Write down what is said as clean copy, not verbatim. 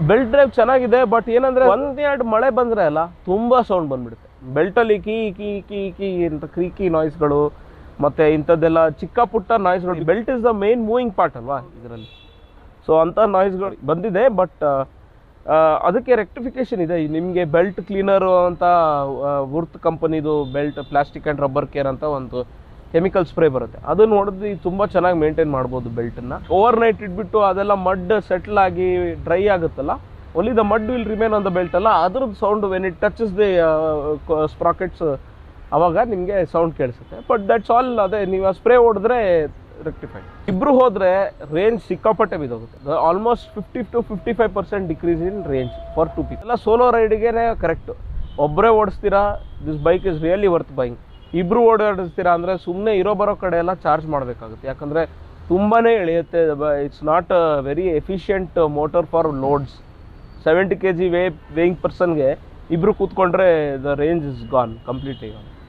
Belt drive ಚೆನ್ನಾಗಿದೆ, but ಏನಂದ್ರೆ ಒಂದೆರಡು ಮಳೆ ಬಂದ್ರೆ ಅಲ್ಲ ತುಂಬಾ ಸೌಂಡ್ ಬಂದ್ಬಿಡುತ್ತೆ. ಬೆಲ್ಟಲ್ಲಿ ಕೀ ಕೀ ಕೀ ಕೀ ಅಂತ ಕ್ರೀಕಿ ನಾಯ್ಸ್ಗಳು ಮತ್ತೆ ಇಂಥದ್ದೆಲ್ಲ ಚಿಕ್ಕ ಪುಟ್ಟ ನಾಯ್ಸ್ಗಳು. Belt is the main moving part ಅಲ್ವಾ ಇದರಲ್ಲಿ. ಸೊ ಅಂಥ ನಾಯ್ಸ್ಗಳು ಬಂದಿದೆ, ಬಟ್ ಅದಕ್ಕೆ ರೆಕ್ಟಿಫಿಕೇಶನ್ ಇದೆ. ನಿಮಗೆ ಬೆಲ್ಟ್ ಕ್ಲೀನರು ಅಂತ ವರ್ತ್ ಕಂಪನಿದು belt plastic and rubber care ಅಂತ ಒಂದು ಕೆಮಿಕಲ್ ಸ್ಪ್ರೇ ಬರುತ್ತೆ, ಅದನ್ನು ಹೊಡೆದು ತುಂಬ ಚೆನ್ನಾಗಿ ಮೇಂಟೈನ್ ಮಾಡ್ಬೋದು ಬೆಲ್ಟನ್ನು. ಓವರ್ ನೈಟ್ ಇಟ್ಬಿಟ್ಟು ಅದೆಲ್ಲ ಮಡ್ ಸೆಟ್ಲ್ ಆಗಿ ಡ್ರೈ ಆಗುತ್ತಲ್ಲ, only the mud will remain on the belt ಅಲ್ಲ, ಅದ್ರದ್ದು sound when it touches the sprockets ಅವಾಗ ನಿಮಗೆ ಸೌಂಡ್ ಕೇಳಿಸುತ್ತೆ. But that's all. ಅದೇ ನೀವು ಆ ಸ್ಪ್ರೇ ಹೊಡೆದ್ರೆ ರೆಕ್ಟಿಫೈಡ್. ಇಬ್ಬರು ಹೋದರೆ ರೇಂಜ್ ಸಿಕ್ಕಾಪಟ್ಟೆ ಬಿದ್ದೋಗುತ್ತೆ. Almost 50 to 55% decrease in range for 2 people. ಎಲ್ಲ ಸೋಲೋ ರೈಡಿಗೆ ಕರೆಕ್ಟು. ಒಬ್ಬರೇ ಓಡಿಸ್ತೀರಾ, this bike is really worth buying. ಇಬ್ಬರು ಓಡಾಡಿಸ್ತೀರಾ ಅಂದರೆ ಸುಮ್ಮನೆ ಇರೋ ಬರೋ ಕಡೆ ಎಲ್ಲ ಚಾರ್ಜ್ ಮಾಡಬೇಕಾಗುತ್ತೆ, ಯಾಕಂದರೆ ತುಂಬಾ ಎಳೆಯುತ್ತೆ. It's not a very efficient motor for loads. 70 kg weighing ಪರ್ಸನ್ಗೆ ಇಬ್ಬರು ಕೂತ್ಕೊಂಡ್ರೆ the range is gone completely.